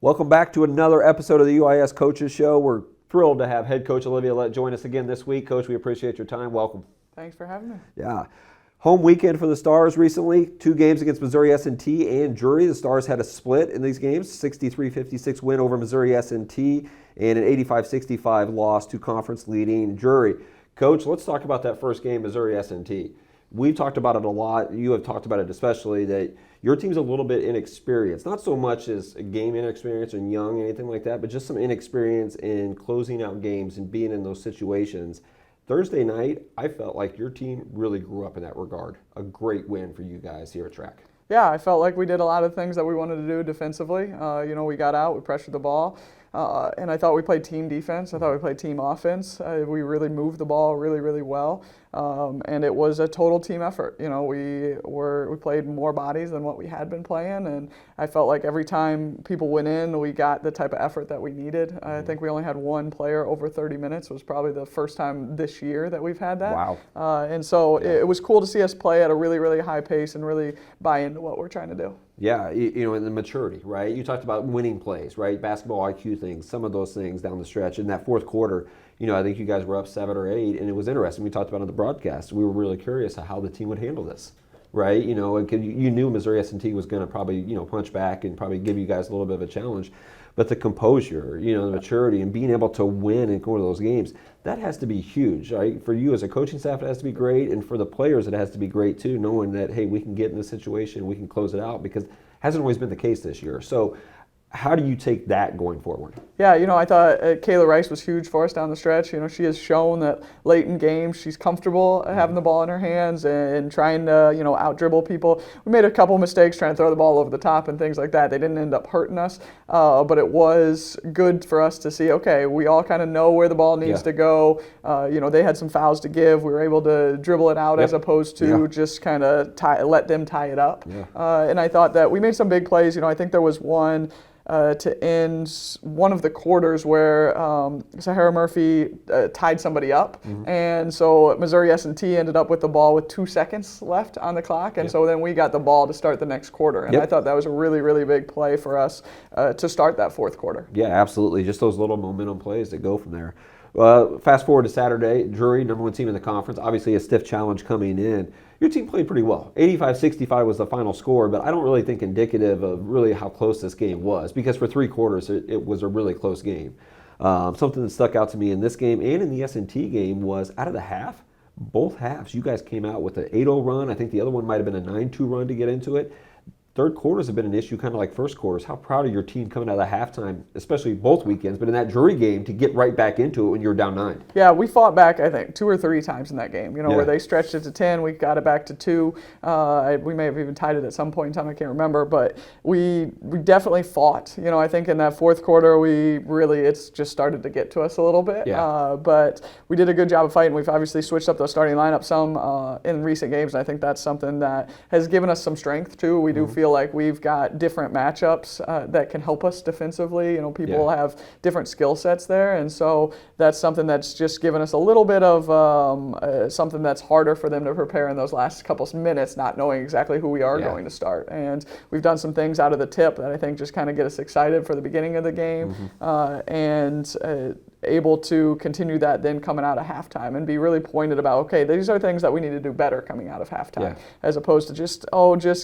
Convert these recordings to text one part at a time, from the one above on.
Welcome back to another episode of the UIS Coaches Show. We're thrilled to have head coach Olivia Lett join us again this week. Coach, we appreciate your time. Welcome. Thanks for having me. Yeah. Home weekend for the Stars recently. 2 games against Missouri S&T and Drury. The Stars had a split in these games, 63-56 win over Missouri S&T and an 85-65 loss to conference-leading Drury. Coach, let's talk about that first game, Missouri S&T. We've talked about it a lot. You have talked about it especially, that your team's a little bit inexperienced. Not so much as a game inexperience and young, anything like that, but just some inexperience in closing out games and being in those situations. Thursday night, I felt like your team really grew up in that regard. A great win for you guys here at track. Yeah, I felt like we did a lot of things that we wanted to do defensively. We got out, we pressured the ball, and I thought we played team defense. I thought we played team offense. We really moved the ball really well, and it was a total team effort. We played more bodies than what we had been playing, and I felt like every time people went in, we got the type of effort that we needed. I think we only had one player over 30 minutes. It was probably the first time this year that we've had that. Wow. And so it was cool to see us play at a really high pace and really buy into what we're trying to do. Yeah, and the maturity, right? You talked about winning plays, right? Basketball IQ things, some of those things down the stretch. In that fourth quarter, I think you guys were up 7 or 8, and it was interesting. We talked about it on the broadcast. We were really curious how the team would handle this, right? And you knew Missouri S&T was going to probably, punch back and probably give you guys a little bit of a challenge. But the composure, the maturity, and being able to win and go to those games, that has to be huge, right? For you as a coaching staff, it has to be great, and for the players, it has to be great too, knowing that, hey, we can get in this situation, we can close it out, because it hasn't always been the case this year. So how do you take that going forward? Yeah, I thought Kayla Rice was huge for us down the stretch. She has shown that late in games she's comfortable having the ball in her hands and trying to, out-dribble people. We made a couple mistakes trying to throw the ball over the top and things like that. They didn't end up hurting us, but it was good for us to see, okay, we all kind of know where the ball needs to go. They had some fouls to give. We were able to dribble it out as opposed to just kind of let them tie it up. And I thought that we made some big plays. I think there was one to end one of the quarters where Sahara Murphy tied somebody up. And so Missouri S&T ended up with the ball with 2 seconds left on the clock, and so then we got the ball to start the next quarter. And I thought that was a really big play for us to start that fourth quarter. Yeah, absolutely. Just those little momentum plays that go from there. Fast forward to Saturday, Drury, number 1 team in the conference, obviously a stiff challenge coming in. Your team played pretty well. 85-65 was the final score, but I don't really think indicative of really how close this game was, because for 3 quarters it was a really close game. Something that stuck out to me in this game and in the S&T game was out of the half, both halves, you guys came out with an 8-0 run. I think the other one might have been a 9-2 run to get into it. Third quarters have been an issue, kind of like first quarters. How proud of your team coming out of the halftime, especially both weekends, but in that Drury game to get right back into it when you're down 9. Yeah, we fought back, I think, 2 or 3 times in that game. Where they stretched it to 10, we got it back to 2. We may have even tied it at some point in time, I can't remember, but we definitely fought. I think in that fourth quarter, it's just started to get to us a little bit. But we did a good job of fighting. We've obviously switched up the starting lineup some in recent games, and I think that's something that has given us some strength too. We do feel like we've got different matchups that can help us defensively. People have different skill sets there, and so that's something that's just given us a little bit of something that's harder for them to prepare in those last couple of minutes, not knowing exactly who we are going to start. And we've done some things out of the tip that I think just kind of get us excited for the beginning of the game, and able to continue that then coming out of halftime and be really pointed about, okay, these are things that we need to do better coming out of halftime, as opposed to just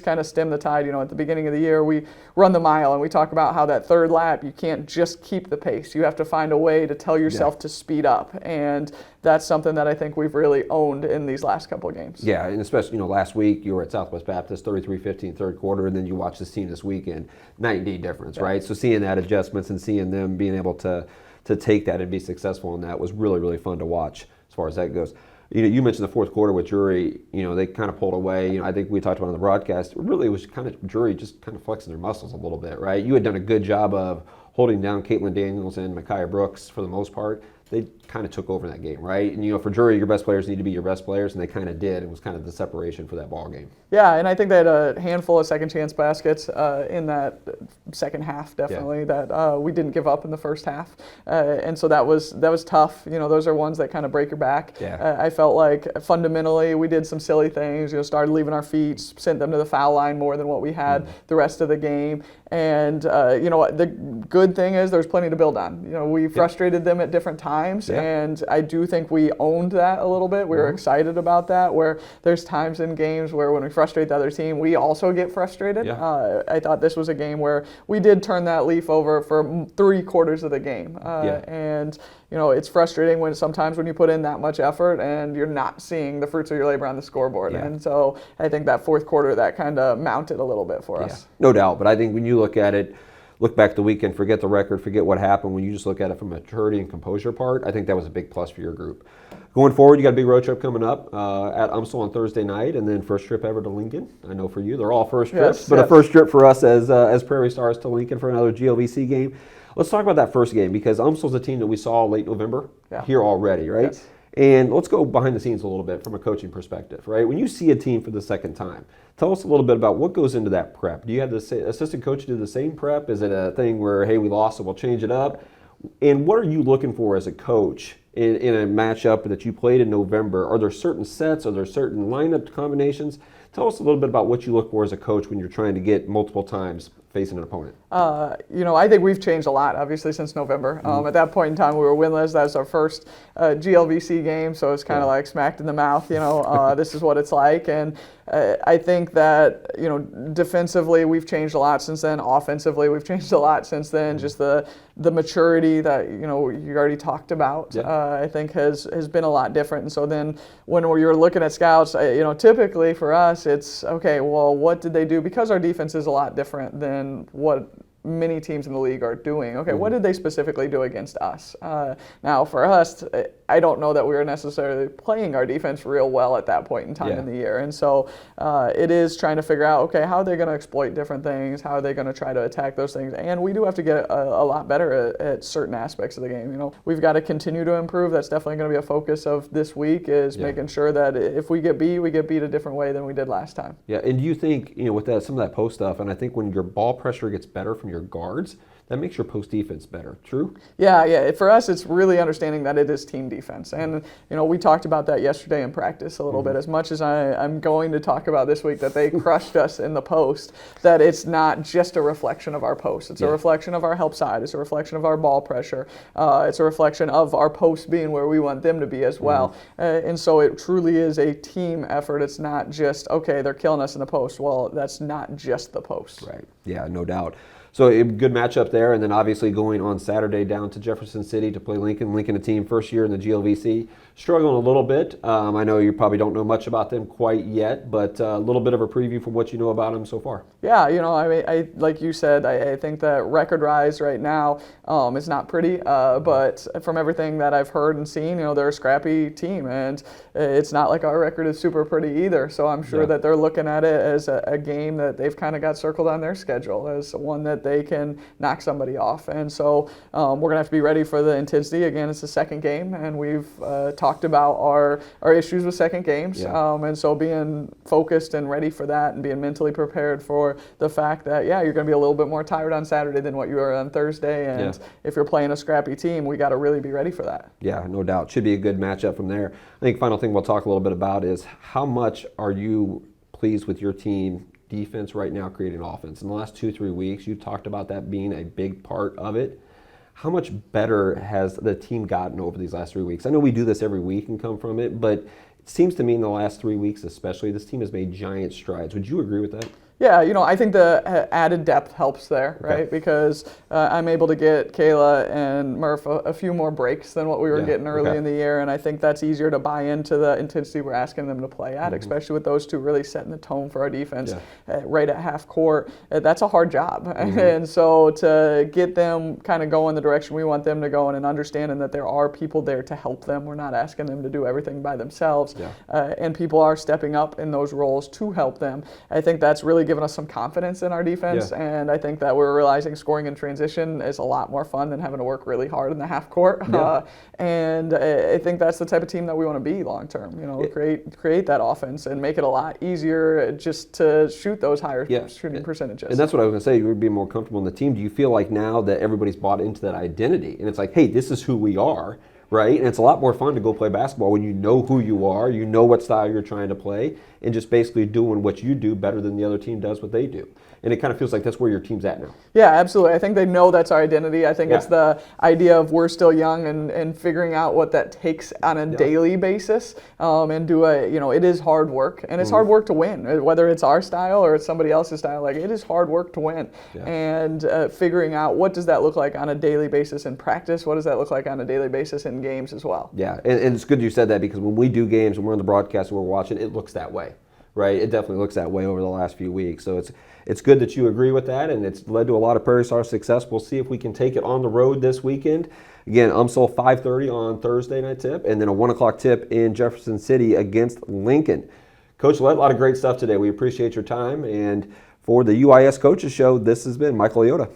kind of stem the tide. At the beginning of the year, we run the mile and we talk about how that third lap, you can't just keep the pace. You have to find a way to tell yourself to speed up. And that's something that I think we've really owned in these last couple of games. Yeah, and especially, last week you were at Southwest Baptist, 33-15 third quarter, and then you watch this team this weekend, night and day difference, right? So seeing that adjustments and seeing them being able to take that and be successful in that was really fun to watch as far as that goes. You mentioned the fourth quarter with Drury. They kind of pulled away. I think we talked about on the broadcast. Really, it was kind of Drury just kind of flexing their muscles a little bit, right? You had done a good job of holding down Caitlin Daniels and Micaiah Brooks for the most part. They kind of took over that game, right? And for Drury, your best players need to be your best players, and they kind of did. It was kind of the separation for that ball game. Yeah, and I think they had a handful of second chance baskets in that second half, definitely, that we didn't give up in the first half. And so that was tough. Those are ones that kind of break your back. Yeah. I felt like fundamentally we did some silly things, started leaving our feet, sent them to the foul line more than what we had the rest of the game. And the good thing is there's plenty to build on. We frustrated them at different times, and I do think we owned that a little bit. We were excited about that, where there's times in games where when we frustrate the other team, we also get frustrated. I thought this was a game where we did turn that leaf over for 3/4 of the game. And it's frustrating when sometimes when you put in that much effort and you're not seeing the fruits of your labor on the scoreboard. And so I think that fourth quarter, that kind of mounted a little bit for us. No doubt. But I think when you look at it, look back the weekend, forget the record, forget what happened. When you just look at it from a maturity and composure part, I think that was a big plus for your group. Going forward, you got a big road trip coming up at UMSL on Thursday night, and then first trip ever to Lincoln. I know for you, they're all first trips, but a first trip for us as Prairie Stars to Lincoln for another GLVC game. Let's talk about that first game, because UMSL's a team that we saw late November here already, right? Yes. And let's go behind the scenes a little bit from a coaching perspective, right? When you see a team for the second time, tell us a little bit about what goes into that prep. Do you have the assistant coach do the same prep? Is it a thing where, hey, we lost, so we'll change it up? And what are you looking for as a coach in a matchup that you played in November? Are there certain sets? Are there certain lineup combinations? Tell us a little bit about what you look for as a coach when you're trying to get multiple times facing an opponent. I think we've changed a lot, obviously, since November. At that point in time, we were winless. That was our first GLVC game, so it's kind of like smacked in the mouth. This is what it's like. And I think that defensively we've changed a lot since then. Offensively, we've changed a lot since then. Just the maturity that you already talked about, I think has been a lot different. And so then when you're looking at scouts, typically for us it's okay. Well, what did they do? Because our defense is a lot different than what many teams in the league are doing. Okay, what did they specifically do against us? Now, for us, I don't know that we were necessarily playing our defense real well at that point in time in the year. And so it is trying to figure out, okay, how are they going to exploit different things? How are they going to try to attack those things? And we do have to get a lot better at certain aspects of the game. We've got to continue to improve. That's definitely going to be a focus of this week, is making sure that if we get beat a different way than we did last time. Yeah, and do you think, with that, some of that post stuff, and I think when your ball pressure gets better from your guards, that makes your post defense better. True? Yeah. For us, it's really understanding that it is team defense. And, we talked about that yesterday in practice a little bit. As much as I'm going to talk about this week that they crushed us in the post, that it's not just a reflection of our post. It's a reflection of our help side. It's a reflection of our ball pressure. It's a reflection of our post being where we want them to be as well. And so it truly is a team effort. It's not just, okay, they're killing us in the post. Well, that's not just the post. Right. Yeah, no doubt. So a good matchup there, and then obviously going on Saturday down to Jefferson City to play Lincoln. Lincoln, a team first year in the GLVC, struggling a little bit. I know you probably don't know much about them quite yet, but a little bit of a preview from what you know about them so far. Yeah, I like you said, I think that record rise right now is not pretty, but from everything that I've heard and seen, they're a scrappy team, and it's not like our record is super pretty either. So I'm sure that they're looking at it as a game that they've kind of got circled on their schedule as one that they can knock somebody off. And so we're going to have to be ready for the intensity. Again, it's the second game, and we've talked about our issues with second games. And so being focused and ready for that, and being mentally prepared for the fact that, you're going to be a little bit more tired on Saturday than what you were on Thursday. And if you're playing a scrappy team, we got to really be ready for that. Yeah, no doubt. Should be a good matchup from there. I think final thing we'll talk a little bit about is how much are you pleased with your team defense right now creating offense? In the last 2-3 weeks, you've talked about that being a big part of it. How much better has the team gotten over these last 3 weeks? I know we do this every week and come from it, but it seems to me in the last 3 weeks especially, this team has made giant strides. Would you agree with that? Yeah, I think the added depth helps there, right? Because I'm able to get Kayla and Murph a few more breaks than what we were getting early in the year, and I think that's easier to buy into the intensity we're asking them to play at, especially with those two really setting the tone for our defense right at half court. That's a hard job, and so to get them kind of going the direction we want them to go, and understanding that there are people there to help them. We're not asking them to do everything by themselves, and people are stepping up in those roles to help them. I think that's really given us some confidence in our defense. Yeah. And I think that we're realizing scoring in transition is a lot more fun than having to work really hard in the half court. Yeah. And I think that's the type of team that we want to be long term. Create that offense and make it a lot easier just to shoot those higher shooting percentages. And that's what I was going to say. You would be more comfortable in the team. Do you feel like now that everybody's bought into that identity and it's like, hey, this is who we are, right? And it's a lot more fun to go play basketball when you know who you are, you know what style you're trying to play, and just basically doing what you do better than the other team does what they do. And it kind of feels like that's where your team's at now. Yeah, absolutely. I think they know that's our identity. I think it's the idea of we're still young and figuring out what that takes on a daily basis, and it is hard work, and it's hard work to win, whether it's our style or it's somebody else's style. Like, it is hard work to win, and figuring out what does that look like on a daily basis in practice, what does that look like on a daily basis in games as well. Yeah, and it's good you said that, because when we do games, when we're on the broadcast and we're watching, it looks that way. Right, it definitely looks that way over the last few weeks. So it's good that you agree with that, and it's led to a lot of Prairie Stars success. We'll see if we can take it on the road this weekend. Again, UMSL 5:30 on Thursday night tip, and then a 1 o'clock tip in Jefferson City against Lincoln. Coach Lett, a lot of great stuff today. We appreciate your time, and for the UIS Coaches Show, this has been Michael Iota.